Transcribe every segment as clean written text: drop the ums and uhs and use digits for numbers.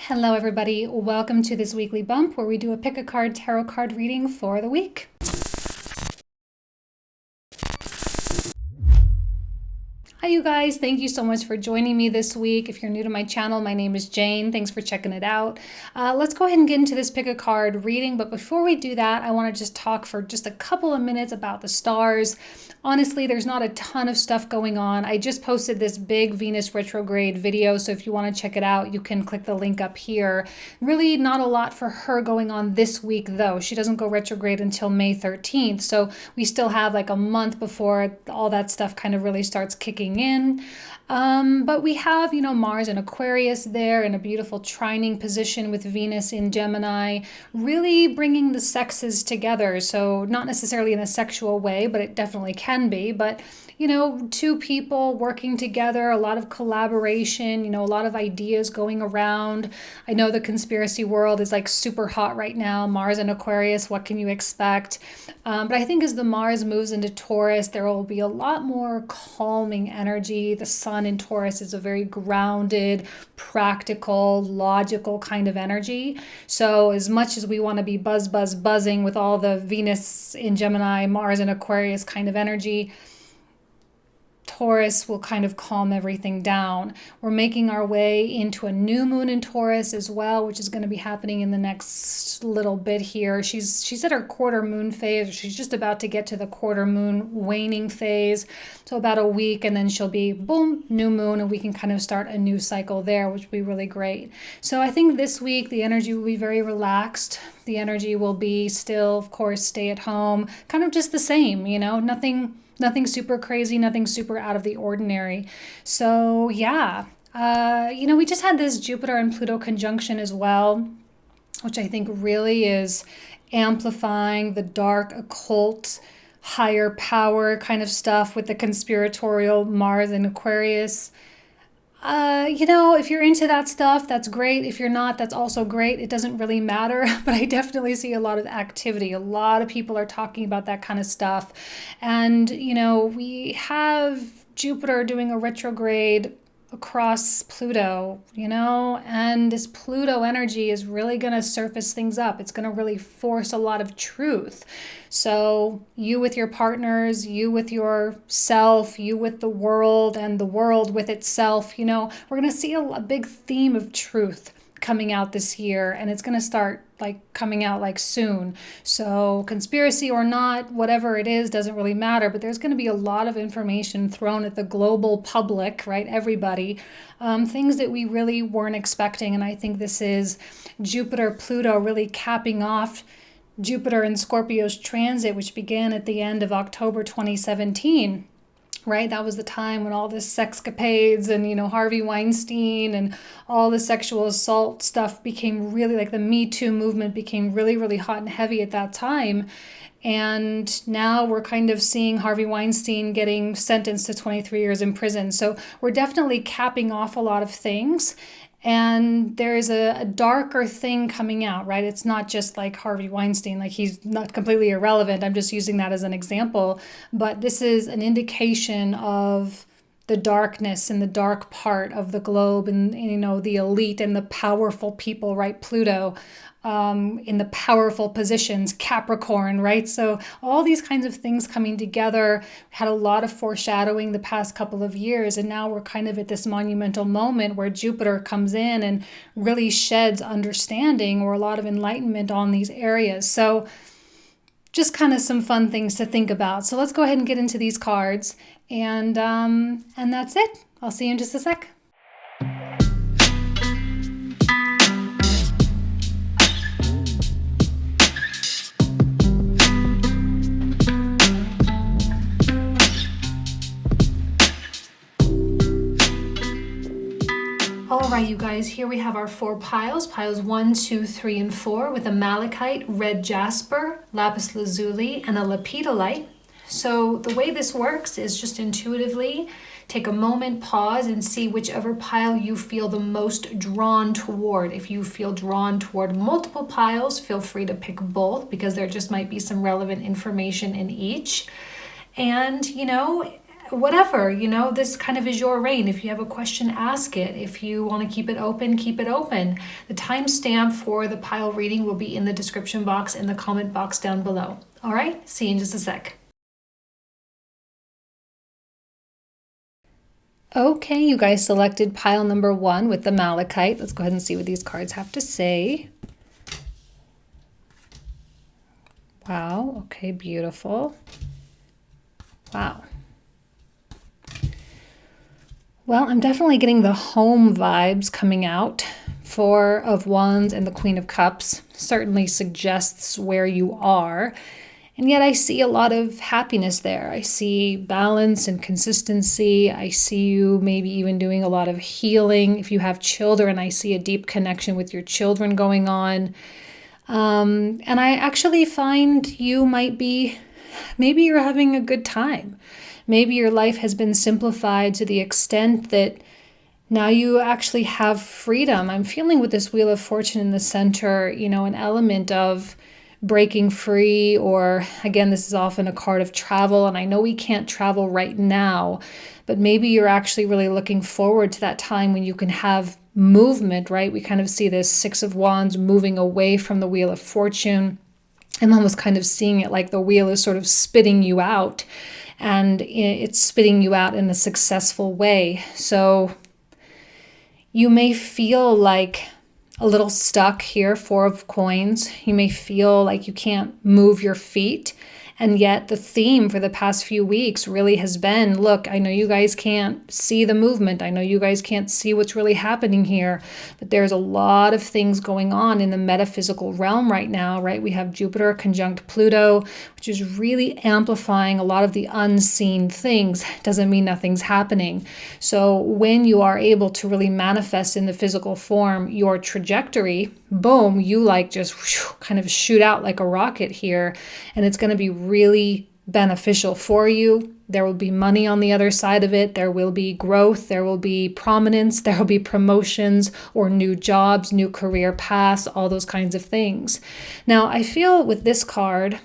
Hello everybody, welcome to this weekly bump where we do a pick a card tarot card reading for the week. Hi you guys, thank you so much for joining me this week. If you're new to my channel, my name is Jane. Thanks for checking it out. Let's go ahead and get into this pick a card reading, but before we do that, I want to just talk for just a couple of minutes about the stars. Honestly, there's not a ton of stuff going on. I just posted this big Venus retrograde video, so if you want to check it out, you can click the link up here. Really not a lot for her going on this week though. She doesn't go retrograde until May 13th, so we still have like a month before all that stuff kind of really starts kicking in. But we have, Mars in Aquarius there in a beautiful trining position with Venus in Gemini, really bringing the sexes together. So not necessarily in a sexual way, but it definitely can be. But, two people working together, a lot of collaboration, a lot of ideas going around. I know the conspiracy world is like super hot right now. Mars in Aquarius, what can you expect? But I think as the Mars moves into Taurus, there will be a lot more calming energy. The Sun in Taurus is a very grounded, practical, logical kind of energy. So as much as we want to be buzzing with all the Venus in Gemini, Mars in Aquarius kind of energy, Taurus will kind of calm everything down. We're making our way into a new moon in Taurus as well, which is going to be happening in the next little bit here. She's at her quarter moon phase. She's just about to get to the quarter moon waning phase. So about a week, and then she'll be boom, new moon, and we can kind of start a new cycle there, which will be really great. So I think this week the energy will be very relaxed. The energy will be still, of course, stay at home, kind of just the same, Nothing super crazy, nothing super out of the ordinary. So yeah, we just had this Jupiter and Pluto conjunction as well, which I think really is amplifying the dark, occult, higher power kind of stuff with the conspiratorial Mars in Aquarius. If you're into that stuff, that's great. If you're not, that's also great. It doesn't really matter, but I definitely see a lot of activity. A lot of people are talking about that kind of stuff. And, we have Jupiter doing a retrograde across Pluto, and this Pluto energy is really going to surface things up. It's going to really force a lot of truth. So you with your partners, you with yourself, you with the world, and the world with itself, we're going to see a big theme of truth coming out this year, and it's going to start coming out soon. So conspiracy or not, whatever it is, doesn't really matter, but there's going to be a lot of information thrown at the global public, right? Everybody, things that we really weren't expecting. And I think this is Jupiter, Pluto really capping off Jupiter and Scorpio's transit, which began at the end of October 2017. Right? That was the time when all this sexcapades and, Harvey Weinstein and all the sexual assault stuff became really the Me Too movement became really, really hot and heavy at that time. And now we're kind of seeing Harvey Weinstein getting sentenced to 23 years in prison. So we're definitely capping off a lot of things. And there's a darker thing coming out, right? It's not just like Harvey Weinstein, he's not completely irrelevant. I'm just using that as an example. But this is an indication of the darkness and the dark part of the globe and the elite and the powerful people, right? Pluto in the powerful positions, Capricorn, right? So all these kinds of things coming together, had a lot of foreshadowing the past couple of years. And now we're kind of at this monumental moment where Jupiter comes in and really sheds understanding or a lot of enlightenment on these areas. So just kind of some fun things to think about. So let's go ahead and get into these cards. And that's it. I'll see you in just a sec. All right, you guys, here we have our 4 piles 1, 2, 3, and 4 with a Malachite, red Jasper, Lapis Lazuli, and a Lapedolite. So the way this works is just intuitively take a moment, pause, and see whichever pile you feel the most drawn toward. If you feel drawn toward multiple piles, feel free to pick both because there just might be some relevant information in each. And, whatever, you know, this kind of is your reign. If you have a question, ask it. If you want to keep it open, keep it open. The timestamp for the pile reading will be in the description box and the comment box down below. All right, see you in just a sec. Okay, you guys selected pile number 1 with the Malachite. Let's go ahead and see what these cards have to say. Wow, okay, beautiful. Wow. Well, I'm definitely getting the home vibes coming out. 4 of Wands and the Queen of Cups certainly suggests where you are. And yet I see a lot of happiness there. I see balance and consistency. I see you maybe even doing a lot of healing. If you have children, I see a deep connection with your children going on. And I actually find you might be, maybe you're having a good time. Maybe your life has been simplified to the extent that now you actually have freedom. I'm feeling with this Wheel of Fortune in the center, you know, an element of breaking free, or again, this is often a card of travel. And I know we can't travel right now, but maybe you're actually really looking forward to that time when you can have movement, right? We kind of see this 6 of Wands moving away from the Wheel of Fortune and almost kind of seeing it like the wheel is sort of spitting you out, and it's spitting you out in a successful way. So you may feel like a little stuck here, 4 of Coins. You may feel like you can't move your feet. And yet the theme for the past few weeks really has been, look, I know you guys can't see the movement. I know you guys can't see what's really happening here, but there's a lot of things going on in the metaphysical realm right now, right? We have Jupiter conjunct Pluto, which is really amplifying a lot of the unseen things. Doesn't mean nothing's happening. So when you are able to really manifest in the physical form your trajectory, boom, you like just kind of shoot out like a rocket here, and it's going to be really beneficial for you. There will be money on the other side of it. There will be growth. There will be prominence. There will be promotions or new jobs, new career paths, all those kinds of things. Now, I feel with this card,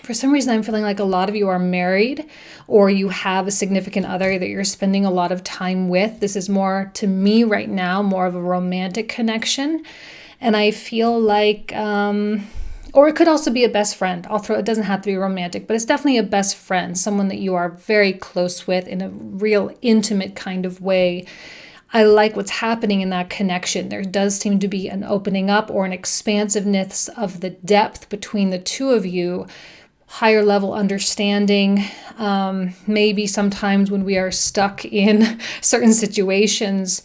for some reason, I'm feeling like a lot of you are married or you have a significant other that you're spending a lot of time with. This is more, to me right now, more of a romantic connection. And I feel like, or it could also be a best friend. It doesn't have to be romantic, but it's definitely a best friend, someone that you are very close with in a real intimate kind of way. I like what's happening in that connection. There does seem to be an opening up or an expansiveness of the depth between the two of you. Higher level understanding. Maybe sometimes when we are stuck in certain situations,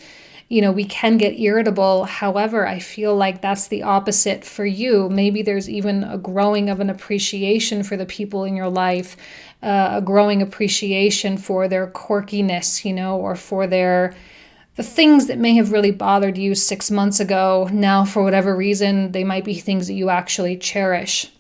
you know, we can get irritable. However, I feel like that's the opposite for you. Maybe there's even a growing of an appreciation for the people in your life, a growing appreciation for their quirkiness, you know, or for the things that may have really bothered you 6 months ago. Now, for whatever reason, they might be things that you actually cherish.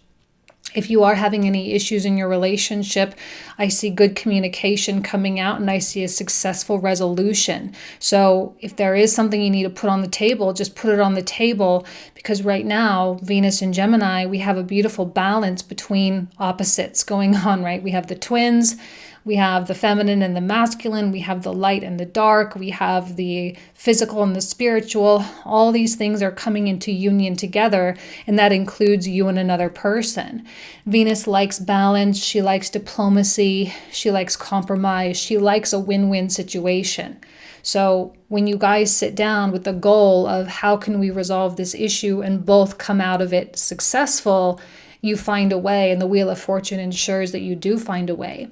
If you are having any issues in your relationship, I see good communication coming out and I see a successful resolution. So if there is something you need to put on the table, just put it on the table, because right now, Venus and Gemini, we have a beautiful balance between opposites going on, right? We have the twins, we have the feminine and the masculine, we have the light and the dark, we have the physical and the spiritual. All these things are coming into union together, and that includes you and another person. Venus likes balance, she likes diplomacy, she likes compromise, she likes a win-win situation. So when you guys sit down with the goal of how can we resolve this issue and both come out of it successful, you find a way, and the Wheel of Fortune ensures that you do find a way.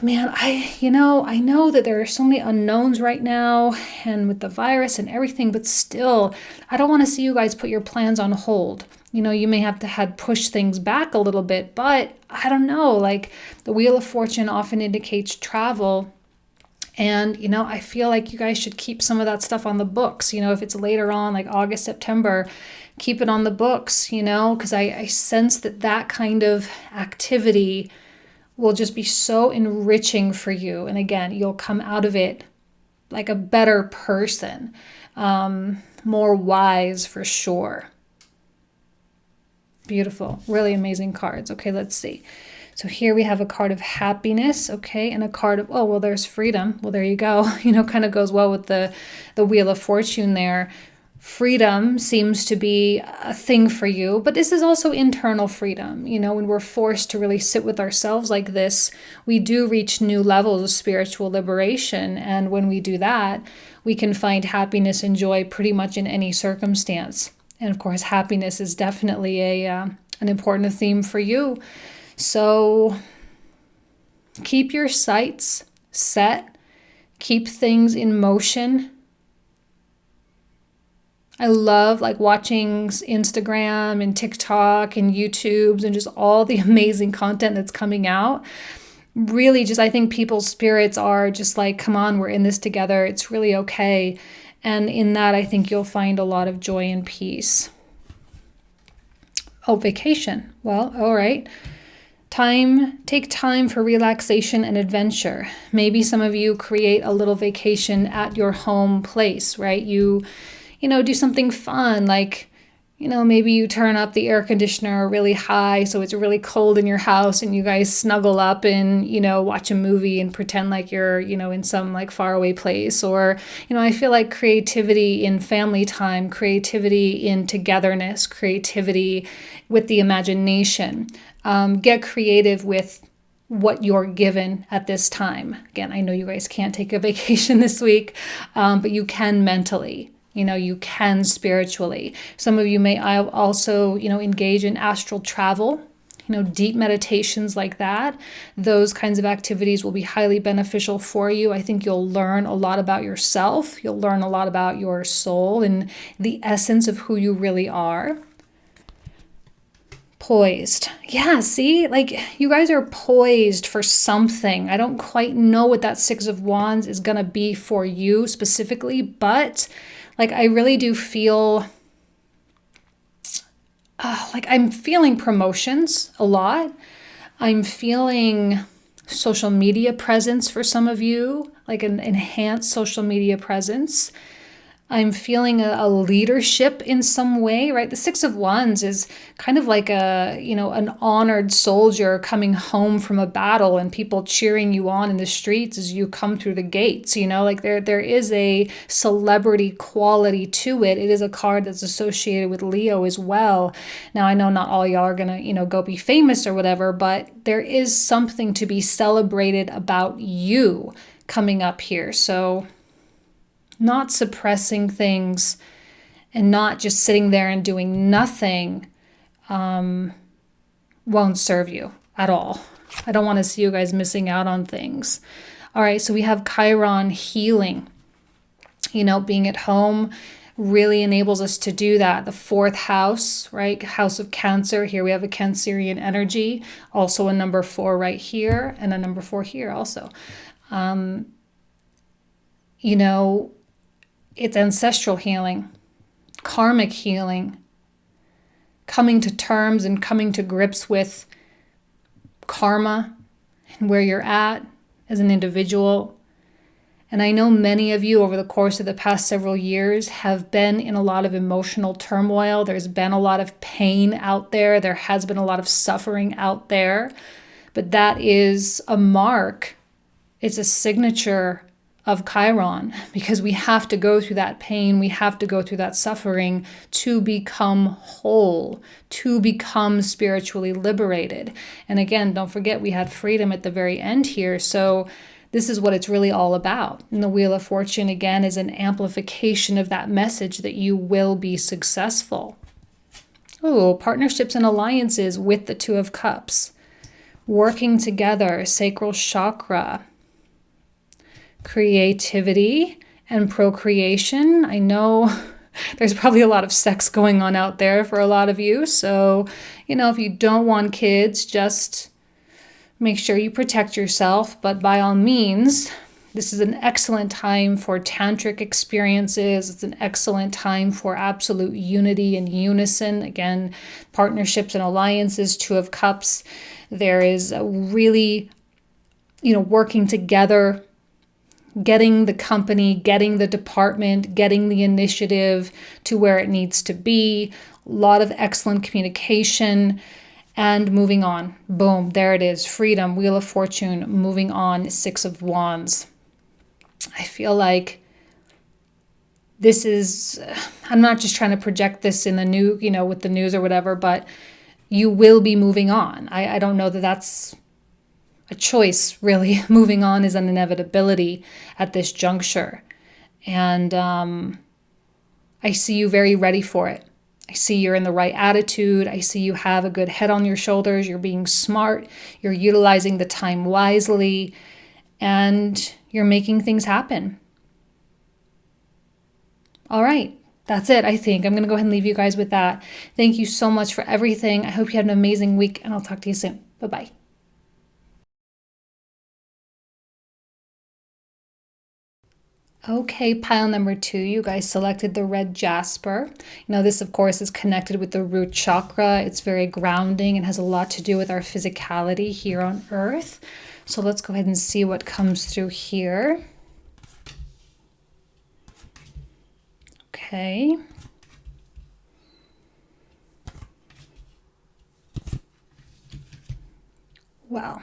Man, I know that there are so many unknowns right now and with the virus and everything, but still, I don't want to see you guys put your plans on hold. You know, you may have to push things back a little bit, but I don't know, like the Wheel of Fortune often indicates travel. And, you know, I feel like you guys should keep some of that stuff on the books. You know, if it's later on, like August, September, keep it on the books, you know, because I sense that kind of activity will just be so enriching for you. And again, you'll come out of it like a better person, more wise for sure. Beautiful, really amazing cards. Okay, let's see. So here we have a card of happiness, okay, and a card of, oh, well, there's freedom. Well, there you go. Kind of goes well with the Wheel of Fortune there. Freedom seems to be a thing for you, but this is also internal freedom. When we're forced to really sit with ourselves like this, we do reach new levels of spiritual liberation. And when we do that, we can find happiness and joy pretty much in any circumstance. And of course, happiness is definitely an important theme for you. So keep your sights set, keep things in motion. I love watching Instagram and TikTok and YouTubes and just all the amazing content that's coming out. Really I think people's spirits are just come on, we're in this together. It's really okay. And in that, I think you'll find a lot of joy and peace. Oh, vacation. Well, all right. Take time for relaxation and adventure. Maybe some of you create a little vacation at your home place, right? You do something fun, maybe you turn up the air conditioner really high so it's really cold in your house and you guys snuggle up and, watch a movie and pretend like you're, in some faraway place. Or, I feel like creativity in family time, creativity in togetherness, creativity with the imagination. Get creative with what you're given at this time. Again, I know you guys can't take a vacation this week, but you can mentally. You can spiritually. Some of you may also, engage in astral travel, deep meditations like that. Those kinds of activities will be highly beneficial for you. I think you'll learn a lot about yourself. You'll learn a lot about your soul and the essence of who you really are. Poised. Yeah, see, you guys are poised for something. I don't quite know what that Six of Wands is going to be for you specifically, but I really do feel I'm feeling promotions a lot. I'm feeling social media presence for some of you, an enhanced social media presence. I'm feeling a leadership in some way, right? The Six of Wands is kind of like an honored soldier coming home from a battle and people cheering you on in the streets as you come through the gates, there is a celebrity quality to it. It is a card that's associated with Leo as well. Now, I know not all y'all are going to, go be famous or whatever, but there is something to be celebrated about you coming up here. So not suppressing things and not just sitting there and doing nothing won't serve you at all. I don't want to see you guys missing out on things. All right, so we have Chiron healing. Being at home really enables us to do that. The fourth house, right? House of Cancer. Here we have a Cancerian energy. Also a number 4 right here and a number 4 here also. It's ancestral healing, karmic healing, coming to terms and coming to grips with karma and where you're at as an individual. And I know many of you over the course of the past several years have been in a lot of emotional turmoil. There's been a lot of pain out there. There has been a lot of suffering out there. But that is a mark. It's a signature of Chiron, because we have to go through that pain, we have to go through that suffering to become whole, to become spiritually liberated. And again, don't forget, we had freedom at the very end here. So this is what it's really all about. And the Wheel of Fortune, again, is an amplification of that message that you will be successful. Oh, partnerships and alliances with the Two of Cups. Working together, sacral chakra. Creativity and procreation. I know there's probably a lot of sex going on out there for a lot of you. So, if you don't want kids, just make sure you protect yourself. But by all means, this is an excellent time for tantric experiences. It's an excellent time for absolute unity and unison. Again, partnerships and alliances, Two of Cups. There is a really, working together, getting the company, getting the department, getting the initiative to where it needs to be. A lot of excellent communication. and moving on. Boom, there it is. Freedom, Wheel of Fortune, moving on, Six of Wands. I feel like this is, I'm not just trying to project this in the new, with the news or whatever, but you will be moving on. I don't know that that's a choice, really. Moving on is an inevitability at this juncture. And I see you very ready for it. I see you're in the right attitude. I see you have a good head on your shoulders. You're being smart. You're utilizing the time wisely. And you're making things happen. All right. That's it, I think. I'm going to go ahead and leave you guys with that. Thank you so much for everything. I hope you had an amazing week, and I'll talk to you soon. Bye-bye. Okay, pile number 2, you guys selected the red Jasper. This, of course, is connected with the root chakra. It's very grounding and has a lot to do with our physicality here on Earth. So let's go ahead and see what comes through here. Okay. Wow.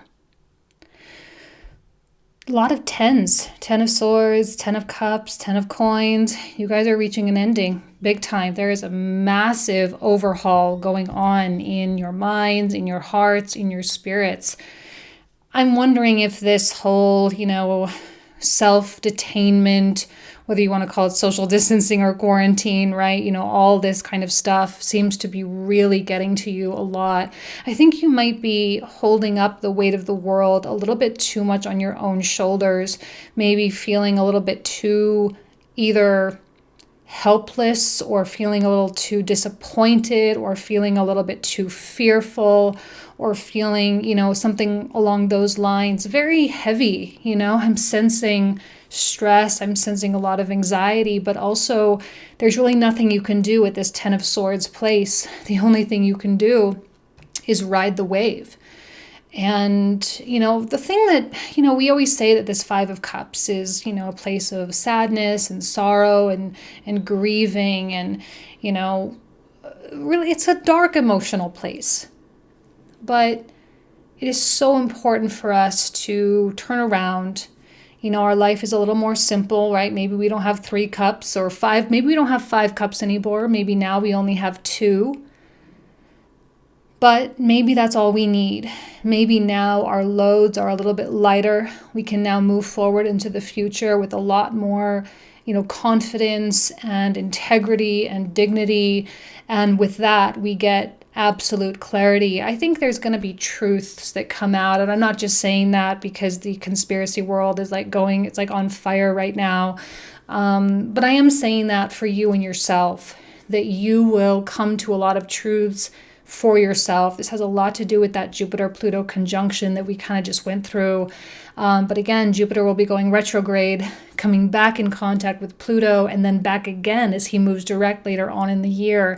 A lot of tens. 10 of Swords, 10 of Cups, 10 of Coins. You guys are reaching an ending. Big time. There is a massive overhaul going on in your minds, in your hearts, in your spirits. I'm wondering if this whole, self-detainment, whether you want to call it social distancing or quarantine, right? All this kind of stuff seems to be really getting to you a lot. I think you might be holding up the weight of the world a little bit too much on your own shoulders, maybe feeling a little bit too either helpless or feeling a little too disappointed or feeling a little bit too fearful or feeling, something along those lines. Very heavy, I'm sensing stress. I'm sensing a lot of anxiety, but also there's really nothing you can do at this 10 of Swords place. The only thing you can do is ride the wave. And, the thing that, we always say that this 5 of Cups is, a place of sadness and sorrow and grieving and, really it's a dark emotional place. But it is so important for us to turn around. Our life is a little more simple, right? Maybe we don't have 3 cups or 5. Maybe we don't have 5 cups anymore. Maybe now we only have 2. But maybe that's all we need. Maybe now our loads are a little bit lighter. We can now move forward into the future with a lot more, confidence and integrity and dignity. And with that, we get absolute clarity. I think there's going to be truths that come out. And I'm not just saying that because the conspiracy world is it's on fire right now. But I am saying that for you and yourself, that you will come to a lot of truths for yourself. This has a lot to do with that Jupiter-Pluto conjunction that we kind of just went through. But again, Jupiter will be going retrograde, coming back in contact with Pluto, and then back again as he moves direct later on in the year.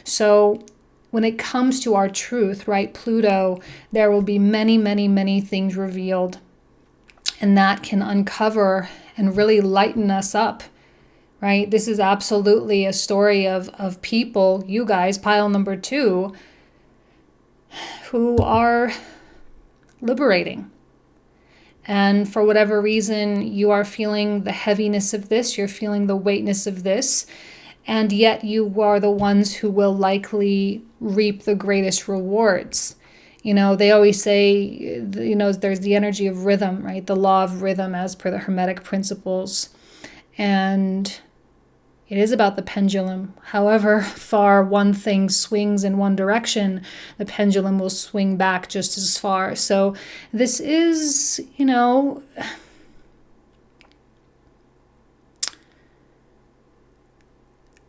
So when it comes to our truth, right, Pluto, there will be many, many, many things revealed. And that can uncover and really lighten us up, right? This is absolutely a story of people, you guys, pile number 2, who are liberating. And for whatever reason, you are feeling the heaviness of this, you're feeling the weightness of this, and yet you are the ones who will likely reap the greatest rewards. They always say, there's the energy of rhythm, right? The law of rhythm as per the Hermetic principles. And it is about the pendulum. However far one thing swings in one direction, the pendulum will swing back just as far. So this is,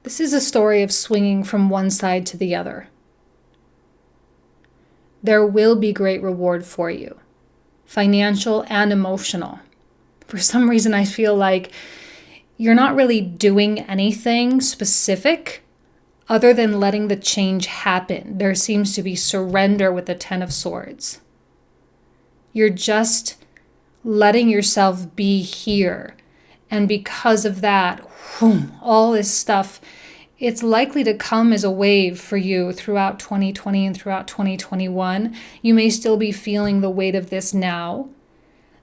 this is a story of swinging from one side to the other. There will be great reward for you, financial and emotional. For some reason, I feel like you're not really doing anything specific other than letting the change happen. There seems to be surrender with the 10 of Swords. You're just letting yourself be here. And because of that, all this stuff it's likely to come as a wave for you throughout 2020 and throughout 2021. You may still be feeling the weight of this now,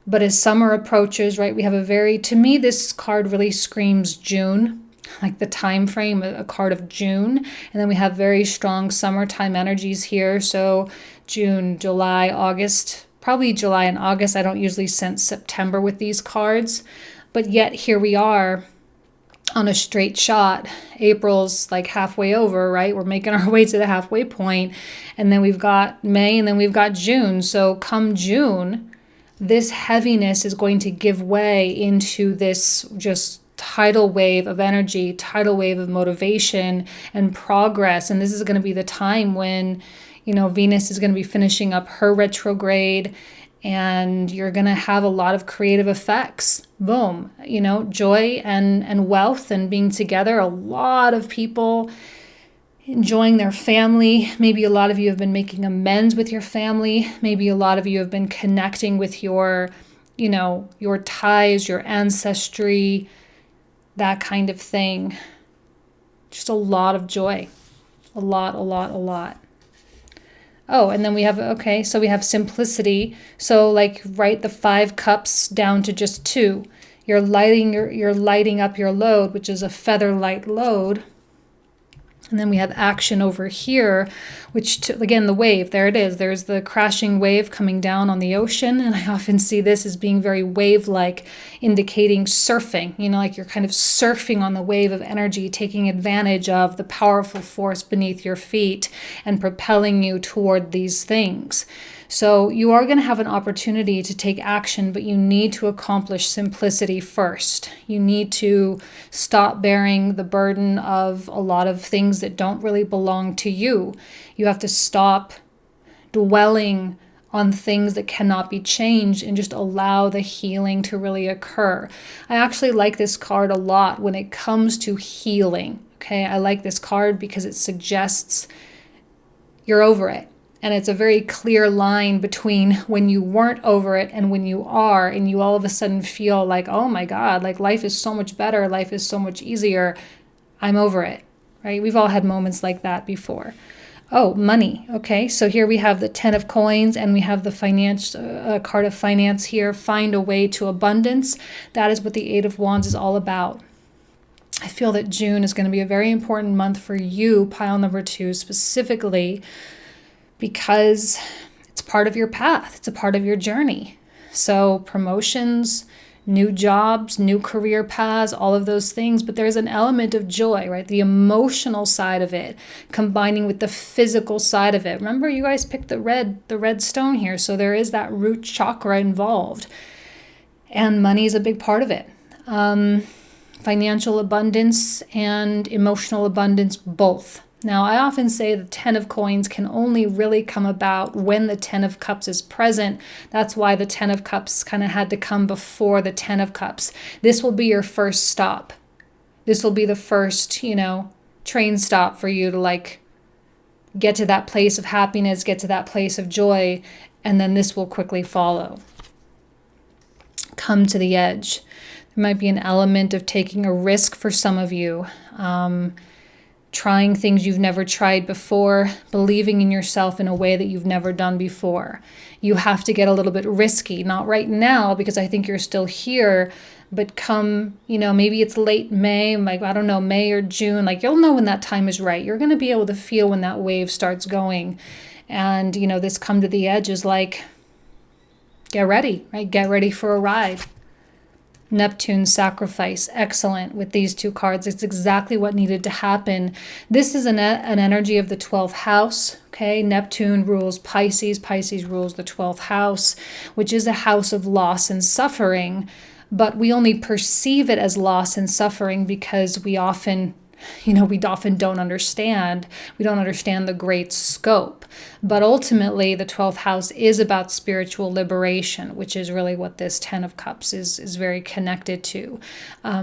but as summer approaches, right, we have to me, this card really screams June, like the time frame, a card of June. And then we have very strong summertime energies here. So June, July, August, probably July and August. I don't usually sense September with these cards, but yet here we are on a straight shot. April's like halfway over, right? We're making our way to the halfway point. And then we've got May, and then we've got June. So come June, this heaviness is going to give way into this just tidal wave of energy, tidal wave of motivation and progress. And this is going to be the time when, Venus is going to be finishing up her retrograde, and you're going to have a lot of creative effects. Boom, joy and wealth and being together. A lot of people enjoying their family. Maybe a lot of you have been making amends with your family. Maybe a lot of you have been connecting with your ties, your ancestry, that kind of thing. Just a lot of joy. A lot. Oh, and then we have simplicity. So write the 5 cups down to just 2. You're lighting up your load, which is a feather light load. And then we have action over here, which, again, the wave, there it is. There's the crashing wave coming down on the ocean. And I often see this as being very wave-like, indicating surfing, like you're kind of surfing on the wave of energy, taking advantage of the powerful force beneath your feet and propelling you toward these things. So you are going to have an opportunity to take action, but you need to accomplish simplicity first. You need to stop bearing the burden of a lot of things that don't really belong to you. You have to stop dwelling on things that cannot be changed and just allow the healing to really occur. I actually like this card a lot when it comes to healing. Okay, I like this card because it suggests you're over it. And it's a very clear line between when you weren't over it and when you are, and you all of a sudden feel like, oh my God, like life is so much better, life is so much easier, I'm over it, right? We've all had moments like that before. Oh, money. Okay, so here we have the 10 of coins, and we have the finance card of finance here. Find a way to abundance. That is what the 8 of wands is all about. I feel that June is going to be a very important month for you, pile number 2 specifically, because it's part of your path. It's a part of your journey. So promotions, new jobs, new career paths, all of those things. But there's an element of joy, right? The emotional side of it, combining with the physical side of it. Remember, you guys picked the red stone here. So there is that root chakra involved. And money is a big part of it. Financial abundance and emotional abundance, both. Now, I often say the 10 of coins can only really come about when the 10 of cups is present. That's why the 10 of cups kind of had to come before the 10 of cups. This will be your first stop. This will be the first, train stop for you to get to that place of happiness, get to that place of joy, and then this will quickly follow. Come to the edge. There might be an element of taking a risk for some of you. Trying things you've never tried before, believing in yourself in a way that you've never done before. You have to get a little bit risky, not right now because I think you're still here, but come, maybe it's late May, May or June, you'll know when that time is right. You're going to be able to feel when that wave starts going. And, this come to the edge is get ready, right? Get ready for a ride. Neptune sacrifice, excellent with these 2 cards. It's exactly what needed to happen. This is an energy of the 12th house. Okay, Neptune rules Pisces. Pisces rules the 12th house, which is a house of loss and suffering. But we only perceive it as loss and suffering because we often don't understand. We don't understand the great scope. But ultimately, the 12th house is about spiritual liberation, which is really what this 10 of cups is very connected to.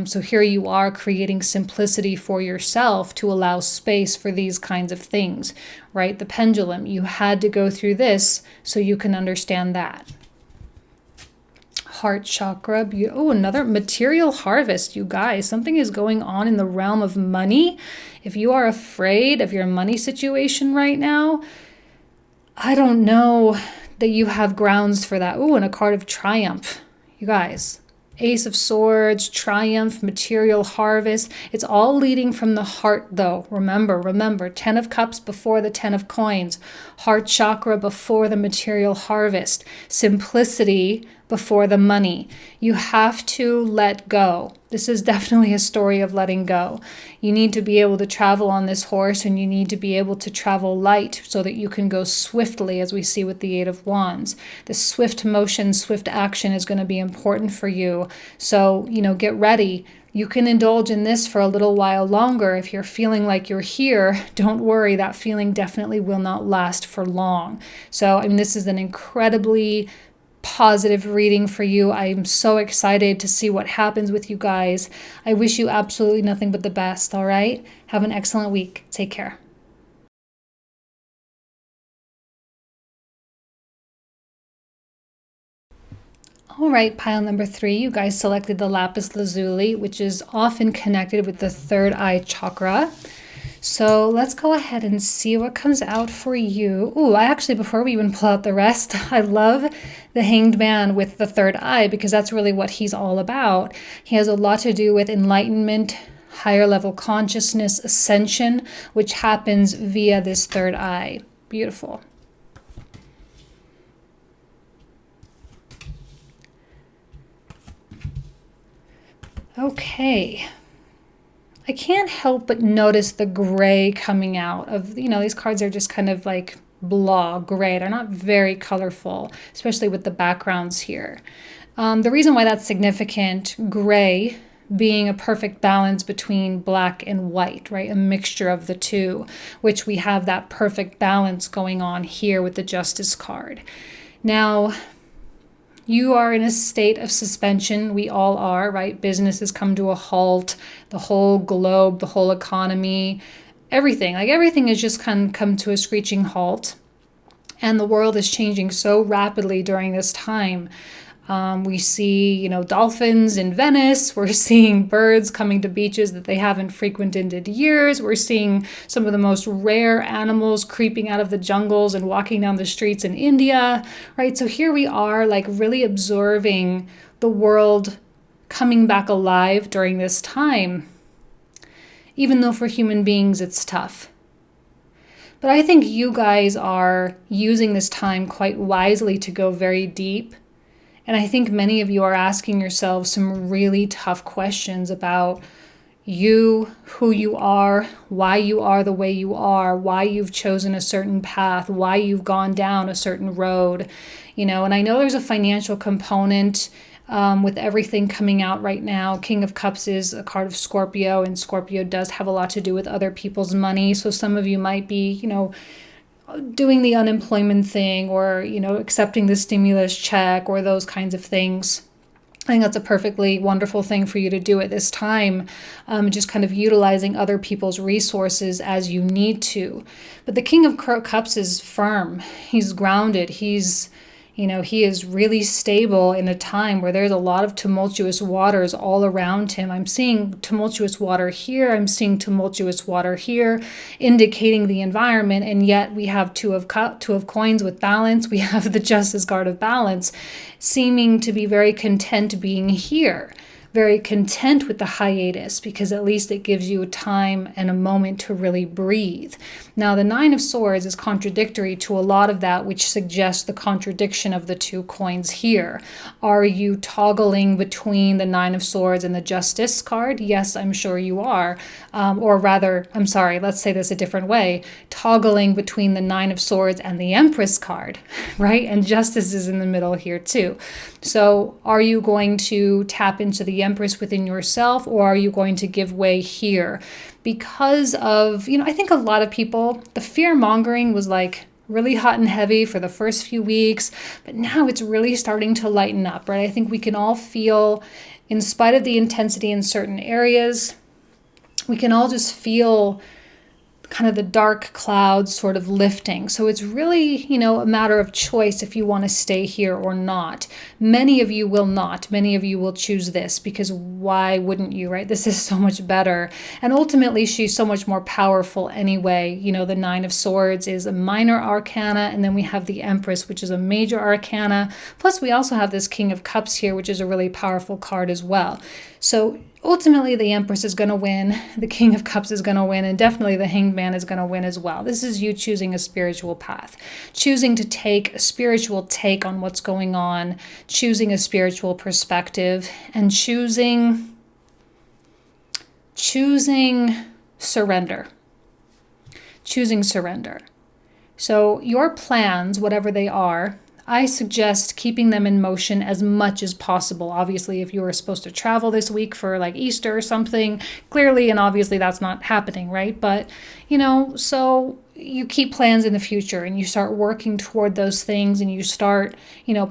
So here you are creating simplicity for yourself to allow space for these kinds of things, right? The pendulum, you had to go through this so you can understand that. Heart chakra. Oh, another material harvest, you guys. Something is going on in the realm of money. If you are afraid of your money situation right now, I don't know that you have grounds for that. Oh, and a card of triumph, you guys. Ace of Swords, triumph, material harvest. It's all leading from the heart, though. Remember, 10 of Cups before the 10 of Coins. Heart chakra before the material harvest. Simplicity before the money. You have to let go. This is definitely a story of letting go. You need to be able to travel on this horse, and you need to be able to travel light so that you can go swiftly, as we see with the Eight of Wands. The swift motion, swift action is going to be important for you. So, get ready. You can indulge in this for a little while longer. If you're feeling like you're here, don't worry. That feeling definitely will not last for long. So, this is an incredibly positive reading for you. I'm so excited to see what happens with you guys. I wish you absolutely nothing but the best, all right? Have an excellent week. Take care. All right, pile number 3, you guys selected the Lapis Lazuli, which is often connected with the third eye chakra. So let's go ahead and see what comes out for you. Before we even pull out the rest, I love the Hanged Man with the third eye, because that's really what he's all about. He has a lot to do with enlightenment, higher level consciousness, ascension, which happens via this third eye. Beautiful. Okay. I can't help but notice the gray coming out of, these cards are just kind of like blah, gray. They're not very colorful, especially with the backgrounds here. The reason why that's significant, gray being a perfect balance between black and white, right? A mixture of the two, which we have that perfect balance going on here with the Justice card. Now, you are in a state of suspension. We all are, right? Business has come to a halt. The whole globe, the whole economy, everything has just come to a screeching halt. And the world is changing so rapidly during this time. We see, dolphins in Venice. We're seeing birds coming to beaches that they haven't frequented in years. We're seeing some of the most rare animals creeping out of the jungles and walking down the streets in India, right? So here we are, like really observing the world coming back alive during this time, even though for human beings it's tough. But I think you guys are using this time quite wisely to go very deep. And I think many of you are asking yourselves some really tough questions about you, who you are, why you are the way you are, why you've chosen a certain path, why you've gone down a certain road, and I know there's a financial component with everything coming out right now. King of Cups is a card of Scorpio, and Scorpio does have a lot to do with other people's money. So some of you might be, doing the unemployment thing, or, accepting the stimulus check, or those kinds of things. I think that's a perfectly wonderful thing for you to do at this time, just kind of utilizing other people's resources as you need to. But the King of Cups is firm. He's grounded. He is really stable in a time where there's a lot of tumultuous waters all around him. I'm seeing tumultuous water here. I'm seeing tumultuous water here, indicating the environment. And yet we have two of coins with balance. We have the Justice card of balance, seeming to be very content being here. Very content with the hiatus, because at least it gives you time and a moment to really breathe. Now, the Nine of Swords is contradictory to a lot of that, which suggests the contradiction of the two coins here. Are you toggling between the Nine of Swords and the Justice card? Yes, I'm sure you are. Let's say this a different way. Toggling between the Nine of Swords and the Empress card, right? And Justice is in the middle here too. So are you going to tap into the Empress within yourself, or are you going to give way here? Because of, I think a lot of people, the fear mongering was like really hot and heavy for the first few weeks, but now it's really starting to lighten up, right? I think we can all feel, in spite of the intensity in certain areas, we can all just feel kind of the dark clouds sort of lifting. So it's really, a matter of choice if you want to stay here or not. Many of you will not. Many of you will choose this because why wouldn't you, right? This is so much better. And ultimately, she's so much more powerful anyway. The Nine of Swords is a minor arcana, and then we have the Empress, which is a major arcana. Plus, we also have this King of Cups here, which is a really powerful card as well. So ultimately, the Empress is going to win, the King of Cups is going to win, and definitely the Hanged Man is going to win as well. This is you choosing a spiritual path, choosing to take a spiritual take on what's going on, choosing a spiritual perspective, and choosing surrender. Choosing surrender. So your plans, whatever they are, I suggest keeping them in motion as much as possible. Obviously, if you were supposed to travel this week for like Easter or something, clearly and obviously that's not happening, right? But, so you keep plans in the future and you start working toward those things and you start,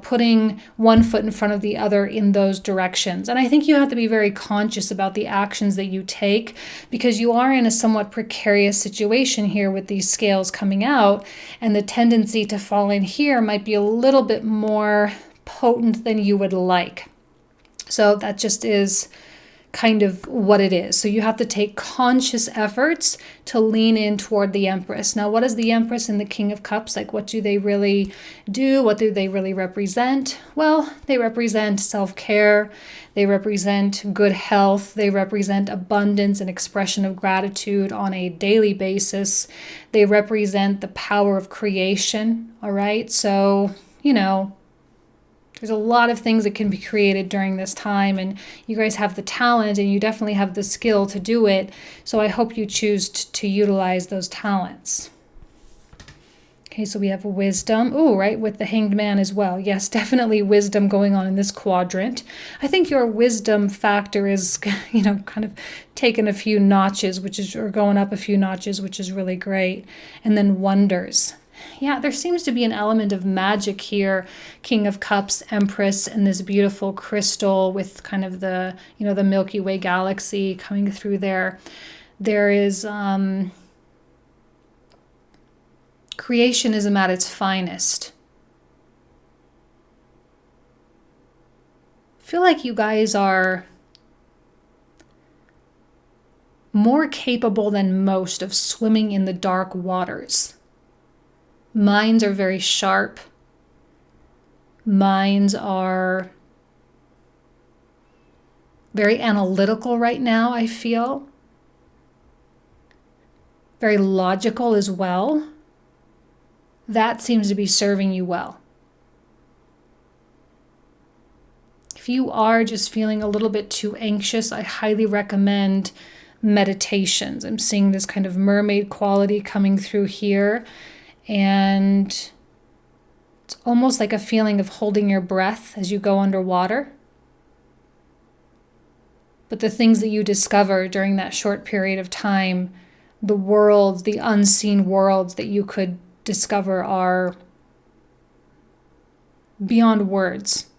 putting one foot in front of the other in those directions. And I think you have to be very conscious about the actions that you take because you are in a somewhat precarious situation here with these scales coming out, and the tendency to fall in here might be a little bit more potent than you would like. So that just is kind of what it is. So you have to take conscious efforts to lean in toward the Empress. Now, what is the Empress and the King of Cups? Like, what do they really do? What do they really represent? Well, they represent self-care. They represent good health. They represent abundance and expression of gratitude on a daily basis. They represent the power of creation. All right. So, there's a lot of things that can be created during this time, and you guys have the talent and you definitely have the skill to do it. So I hope you choose to utilize those talents. Okay, so we have wisdom. Oh, right, with the Hanged Man as well. Yes, definitely wisdom going on in this quadrant. I think your wisdom factor is, kind of taking a few notches, or going up a few notches, which is really great. And then wonders. Yeah, there seems to be an element of magic here. King of Cups, Empress, and this beautiful crystal with kind of the, the Milky Way galaxy coming through there. There is creationism at its finest. I feel like you guys are more capable than most of swimming in the dark waters. Minds are very sharp. Minds are very analytical right now, I feel. Very logical as well. That seems to be serving you well. If you are just feeling a little bit too anxious, I highly recommend meditations. I'm seeing this kind of mermaid quality coming through here. And it's almost like a feeling of holding your breath as you go underwater. But the things that you discover during that short period of time, the worlds, the unseen worlds that you could discover are beyond words.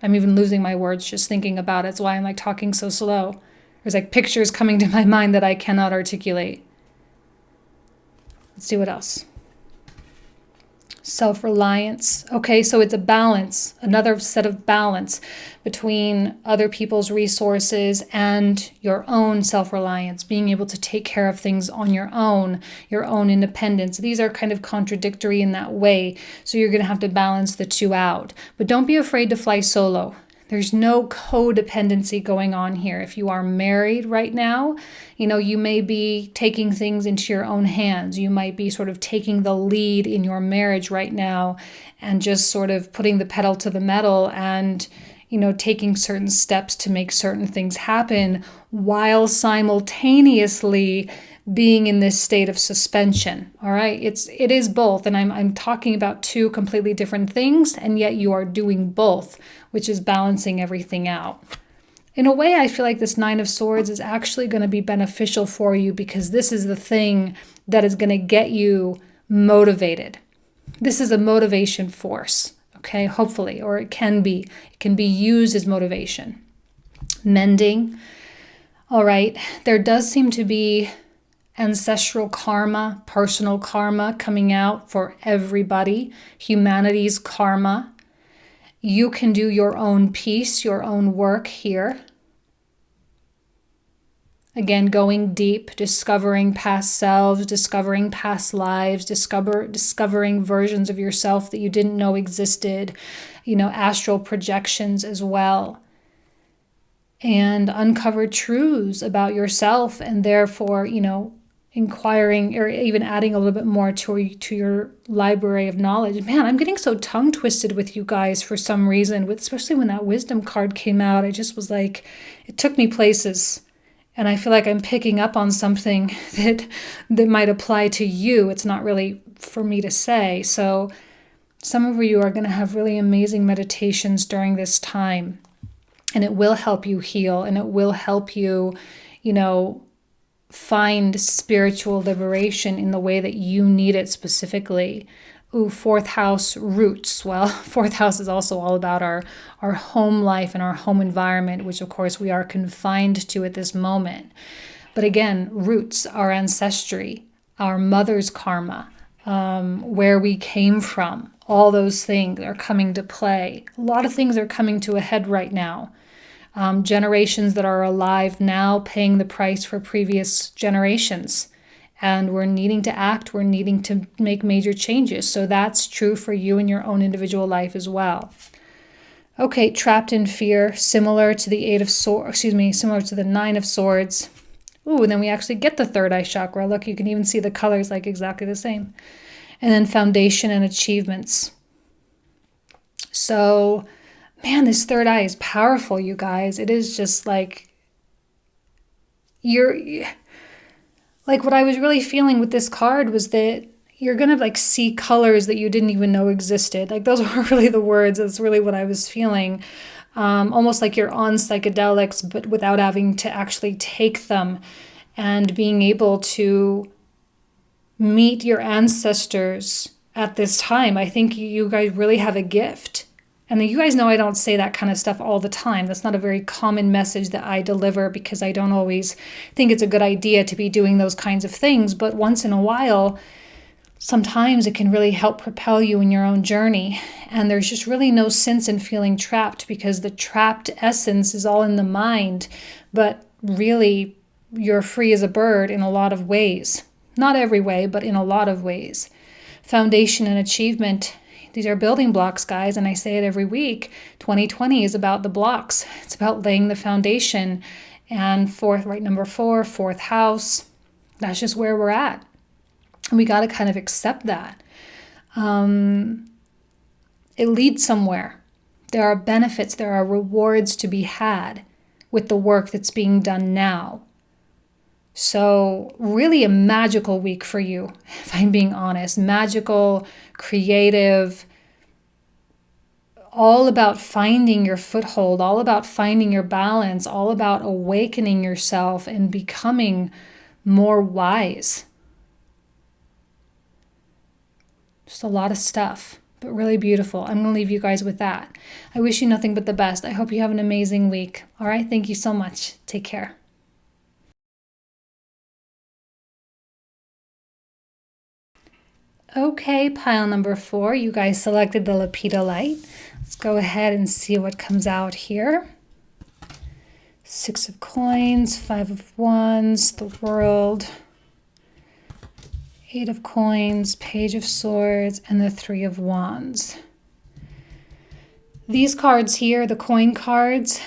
I'm even losing my words just thinking about it. That's why I'm like talking so slow. There's like pictures coming to my mind that I cannot articulate. Let's see what else. Self-reliance. Okay, so it's a balance, another set of balance between other people's resources and your own self-reliance, being able to take care of things on your own independence. These are kind of contradictory in that way, so you're going to have to balance the two out. But don't be afraid to fly solo. There's no codependency going on here. If you are married right now, you may be taking things into your own hands. You might be sort of taking the lead in your marriage right now and just sort of putting the pedal to the metal and, taking certain steps to make certain things happen while simultaneously being in this state of suspension. All right. It is both. And I'm talking about two completely different things, and yet you are doing both, which is balancing everything out. In a way, I feel like this Nine of Swords is actually going to be beneficial for you because this is the thing that is going to get you motivated. This is a motivation force, okay? Hopefully, or it can be. It can be used as motivation. Mending. All right. There does seem to be ancestral karma, personal karma coming out for everybody, humanity's karma. You can do your own piece, your own work here. Again, going deep, discovering past selves, discovering past lives, discovering versions of yourself that you didn't know existed, astral projections as well. And uncover truths about yourself, and therefore, inquiring or even adding a little bit more to your library of knowledge. Man, I'm getting so tongue twisted with you guys for some reason, especially when that wisdom card came out. I just was like, it took me places. And I feel like I'm picking up on something that might apply to you. It's not really for me to say. So some of you are going to have really amazing meditations during this time. And it will help you heal, and it will help you, find spiritual liberation in the way that you need it specifically. Ooh, fourth house, roots. Well, fourth house is also all about our home life and our home environment, which of course we are confined to at this moment. But again, roots, our ancestry, our mother's karma, where we came from, all those things are coming to play. A lot of things are coming to a head right now. Generations that are alive now paying the price for previous generations. And we're needing to act, we're needing to make major changes. So that's true for you in your own individual life as well. Okay, trapped in fear, similar to the similar to the 9 of Swords. Ooh, and then we actually get the third eye chakra. Look, you can even see the colors like exactly the same. And then foundation and achievements. So, man, this third eye is powerful, you guys. It is just like, what I was really feeling with this card was that you're going to see colors that you didn't even know existed. Those were really the words. That's really what I was feeling. Almost like you're on psychedelics, but without having to actually take them, and being able to meet your ancestors at this time. I think you guys really have a gift. And you guys know I don't say that kind of stuff all the time. That's not a very common message that I deliver, because I don't always think it's a good idea to be doing those kinds of things. But once in a while, sometimes it can really help propel you in your own journey. And there's just really no sense in feeling trapped, because the trapped essence is all in the mind. But really, you're free as a bird in a lot of ways. Not every way, but in a lot of ways. Foundation and achievement. These are building blocks, guys, and I say it every week. 2020 is about the blocks. It's about laying the foundation. And number 4, fourth house, that's just where we're at. And we got to kind of accept that. It leads somewhere. There are benefits, there are rewards to be had with the work that's being done now. So really a magical week for you, if I'm being honest. Magical, creative, all about finding your foothold, all about finding your balance, all about awakening yourself and becoming more wise. Just a lot of stuff, but really beautiful. I'm going to leave you guys with that. I wish you nothing but the best. I hope you have an amazing week. All right, thank you so much. Take care. Okay, pile number 4, you guys selected the Lapedolite. Let's go ahead and see what comes out here. 6 of Coins, 5 of Wands, the World, 8 of Coins, Page of Swords, and the 3 of Wands. These cards here, the coin cards,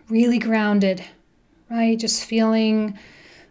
really grounded, right? Just feeling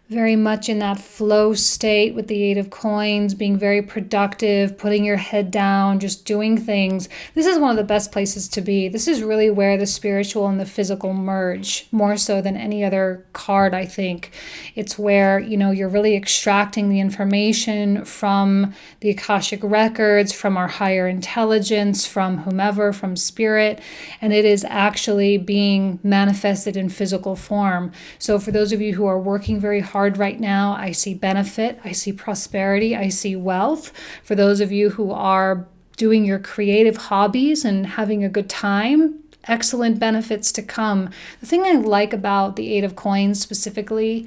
very much in that flow state with the 8 of Coins, being very productive, putting your head down, just doing things. This is one of the best places to be. This is really where the spiritual and the physical merge, more so than any other card, I think. It's where, you're really extracting the information from the Akashic records, from our higher intelligence, from whomever, from spirit, and it is actually being manifested in physical form. So for those of you who are working very hard right now, I see benefit, I see prosperity, I see wealth. For those of you who are doing your creative hobbies and having a good time, excellent benefits to come. The thing I like about the 8 of Coins specifically,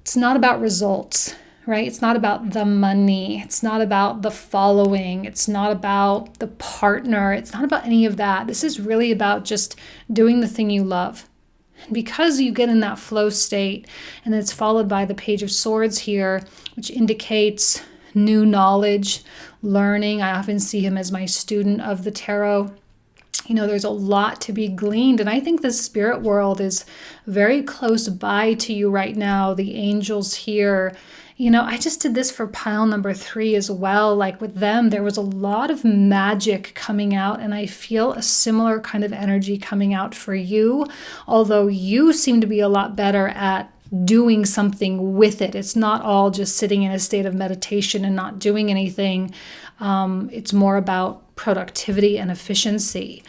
It's not about results, right? It's not about the money. It's not about the following. It's not about the partner. It's not about any of that. This is really about just doing the thing you love. And because you get in that flow state, and it's followed by the Page of Swords here, which indicates new knowledge, learning. I often see him as my student of the tarot. There's a lot to be gleaned. And I think the spirit world is very close by to you right now. The angels here. I just did this for pile number 3 as well. Like with them, there was a lot of magic coming out, and I feel a similar kind of energy coming out for you, although you seem to be a lot better at doing something with it. It's not all just sitting in a state of meditation and not doing anything. It's more about productivity and efficiency.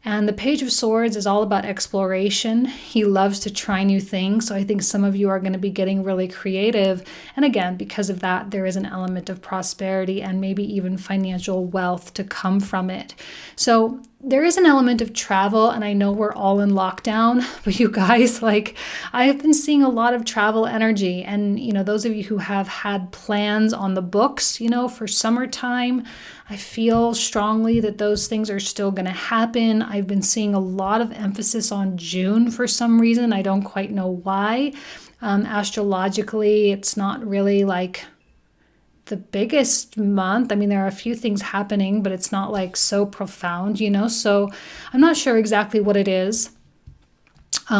And the Page of Swords is all about exploration. He loves to try new things. So I think some of you are going to be getting really creative. And again, because of that, there is an element of prosperity and maybe even financial wealth to come from it. So there is an element of travel, and I know we're all in lockdown, but you guys, I have been seeing a lot of travel energy. And, those of you who have had plans on the books, for summertime, I feel strongly that those things are still going to happen. I've been seeing a lot of emphasis on June for some reason. I don't quite know why. Astrologically, it's not really the biggest month. I mean, there are a few things happening, but it's not so profound, so I'm not sure exactly what it is.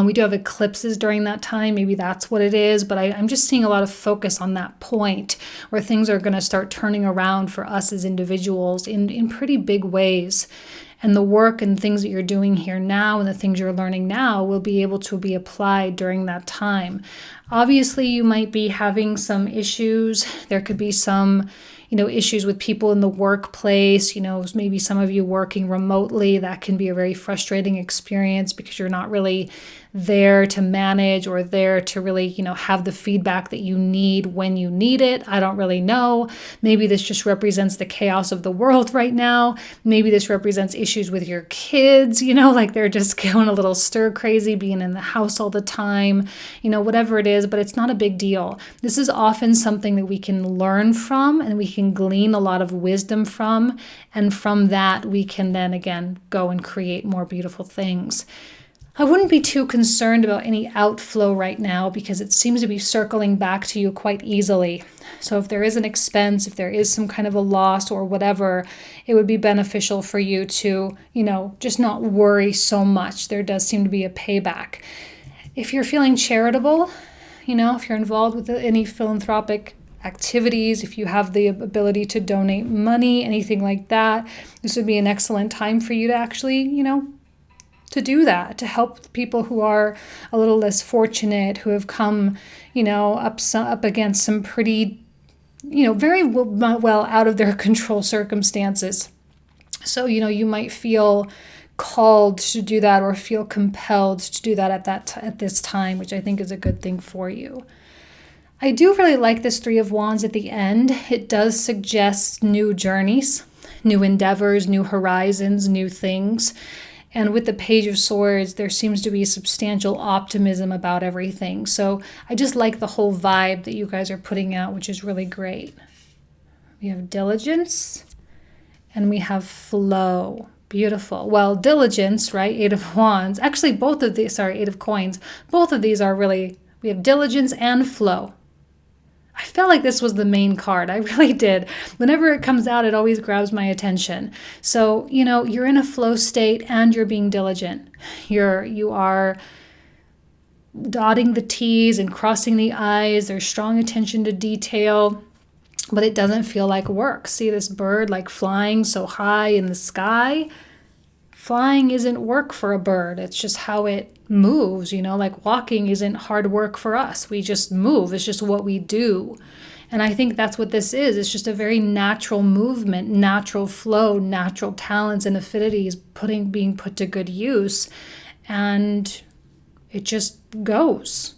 We do have eclipses during that time. Maybe that's what it is, but I'm just seeing a lot of focus on that point where things are going to start turning around for us as individuals in pretty big ways. And the work and things that you're doing here now and the things you're learning now will be able to be applied during that time. Obviously, you might be having some issues. There could be some, issues with people in the workplace. Maybe some of you working remotely. That can be a very frustrating experience because you're not really there to manage or there to really, have the feedback that you need when you need it. I don't really know. Maybe this just represents the chaos of the world right now. Maybe this represents issues with your kids, they're just going a little stir crazy, being in the house all the time, whatever it is, but it's not a big deal. This is often something that we can learn from and we can glean a lot of wisdom from. And from that, we can then again go and create more beautiful things. I wouldn't be too concerned about any outflow right now because it seems to be circling back to you quite easily. So if there is an expense, if there is some kind of a loss or whatever, it would be beneficial for you to, just not worry so much. There does seem to be a payback. If you're feeling charitable, if you're involved with any philanthropic activities, if you have the ability to donate money, anything like that, this would be an excellent time for you to actually, to do that, to help people who are a little less fortunate, who have come, up against some pretty, very well out of their control circumstances. So, you might feel called to do that or feel compelled to do that at this time, which I think is a good thing for you. I do really like this 3 of Wands at the end. It does suggest new journeys, new endeavors, new horizons, new things. And with the Page of Swords, there seems to be substantial optimism about everything. So I just like the whole vibe that you guys are putting out, which is really great. We have diligence and we have flow. Beautiful. Well, diligence, right? 8 of Wands. Actually, both of these, 8 of Coins. Both of these are really, we have diligence and flow. I felt like this was the main card. I really did. Whenever it comes out, it always grabs my attention. So, you're in a flow state and you're being diligent. You are dotting the T's and crossing the I's. There's strong attention to detail, but it doesn't feel like work. See this bird flying so high in the sky? Flying isn't work for a bird. It's just how it moves, walking isn't hard work for us. We just move. It's just what we do. And I think that's what this is. It's just a very natural movement, natural flow, natural talents and affinities being put to good use. And it just goes.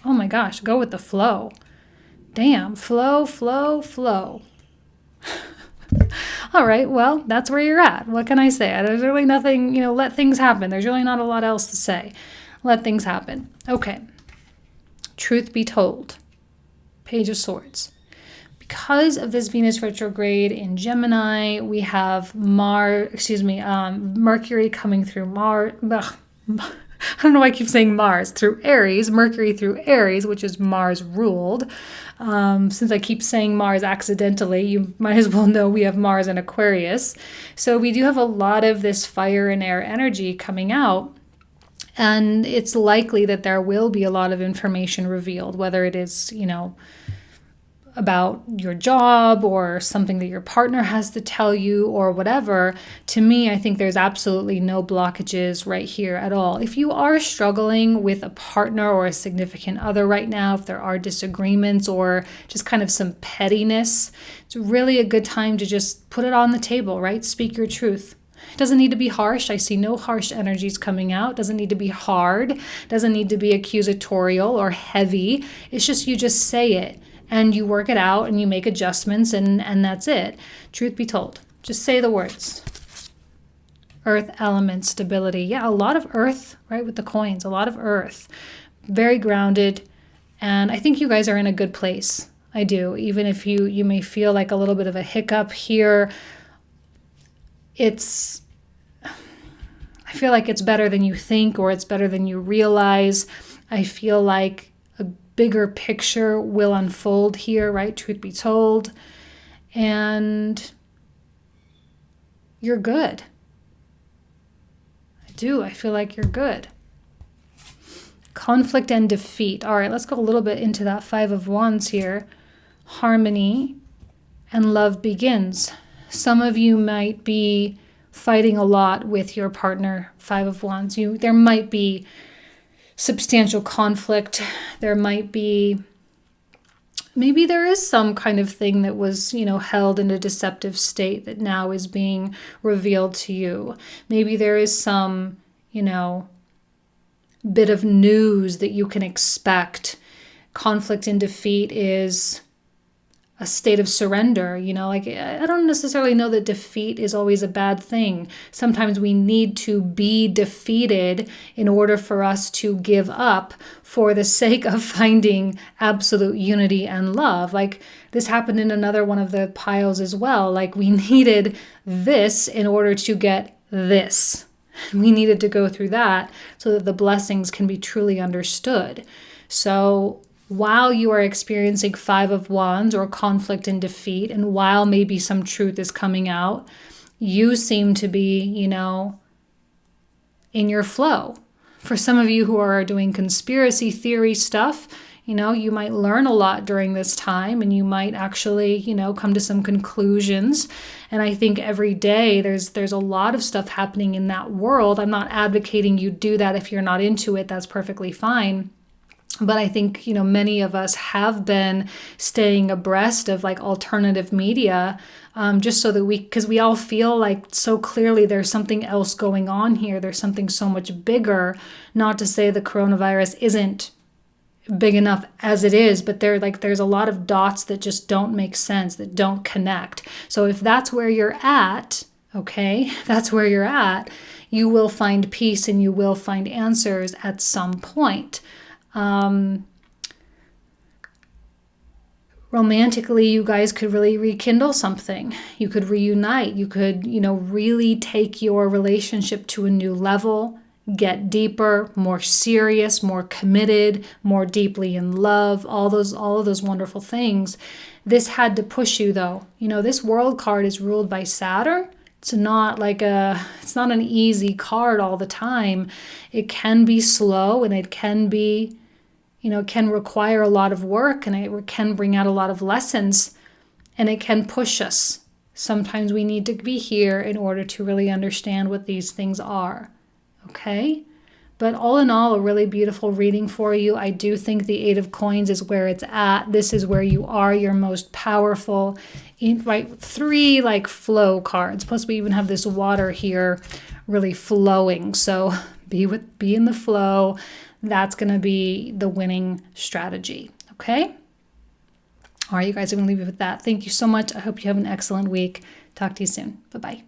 Oh my gosh, go with the flow. Damn, flow, flow, flow. All right, well, that's where you're at. What can I say? There's really nothing, let things happen. There's really not a lot else to say. Let things happen. Okay. Truth be told, Page of Swords. Because of this Venus retrograde in Gemini, we have Mercury coming through Mars. I don't know why I keep saying Mars, through Aries, Mercury through Aries, which is Mars ruled. Since I keep saying Mars accidentally, you might as well know we have Mars in Aquarius. So we do have a lot of this fire and air energy coming out. And it's likely that there will be a lot of information revealed, whether it is, about your job or something that your partner has to tell you or whatever. To me, I think there's absolutely no blockages right here at all. If you are struggling with a partner or a significant other right now, if there are disagreements or just kind of some pettiness, it's really a good time to just put it on the table, right? Speak your truth. It doesn't need to be harsh. I see no harsh energies coming out. It doesn't need to be hard. It doesn't need to be accusatorial or heavy. It's just you just say it. And you work it out and you make adjustments and that's it. Truth be told, just say the words. Earth element stability. Yeah, a lot of earth, right, with the coins. A lot of earth. Very grounded. And I think you guys are in a good place. I do. Even if you may feel like a little bit of a hiccup here, I feel like it's better than you think or it's better than you realize. I feel like bigger picture will unfold here, right? Truth be told. And you're good. I do. I feel like you're good. Conflict and defeat. All right, let's go a little bit into that Five of Wands here. Harmony and love begins. Some of you might be fighting a lot with your partner, Five of Wands. There might be substantial conflict. There might be, maybe there is some kind of thing that was, held in a deceptive state that now is being revealed to you. Maybe there is some, bit of news that you can expect. Conflict and defeat is a state of surrender, I don't necessarily know that defeat is always a bad thing. Sometimes we need to be defeated in order for us to give up for the sake of finding absolute unity and love. Like this happened in another one of the piles as well. Like we needed this in order to get this. We needed to go through that so that the blessings can be truly understood. So while you are experiencing Five of Wands or conflict and defeat, and while maybe some truth is coming out, you seem to be, in your flow. For some of you who are doing conspiracy theory stuff, you might learn a lot during this time and you might actually, come to some conclusions. And I think every day there's a lot of stuff happening in that world. I'm not advocating you do that if you're not into it. That's perfectly fine. But I think, many of us have been staying abreast of like alternative media, just so that because we all feel like so clearly there's something else going on here. There's something so much bigger, not to say the coronavirus isn't big enough as it is, but there's a lot of dots that just don't make sense, that don't connect. So if that's where you're at, okay, that's where you're at, you will find peace and you will find answers at some point. Romantically, you guys could really rekindle something. You could reunite. You could, really take your relationship to a new level, get deeper, more serious, more committed, more deeply in love, all of those wonderful things. This had to push you though. This World card is ruled by Saturn. It's not an easy card all the time. It can be slow and it can be, it can require a lot of work and it can bring out a lot of lessons and it can push us. Sometimes we need to be here in order to really understand what these things are. Okay? But all in all, a really beautiful reading for you. I do think the Eight of Coins is where it's at. This is where you are your most powerful. Right? 3 like flow cards. Plus we even have this water here really flowing. So be in the flow. That's going to be the winning strategy. Okay? All right, you guys, I'm going to leave you with that. Thank you so much. I hope you have an excellent week. Talk to you soon. Bye-bye.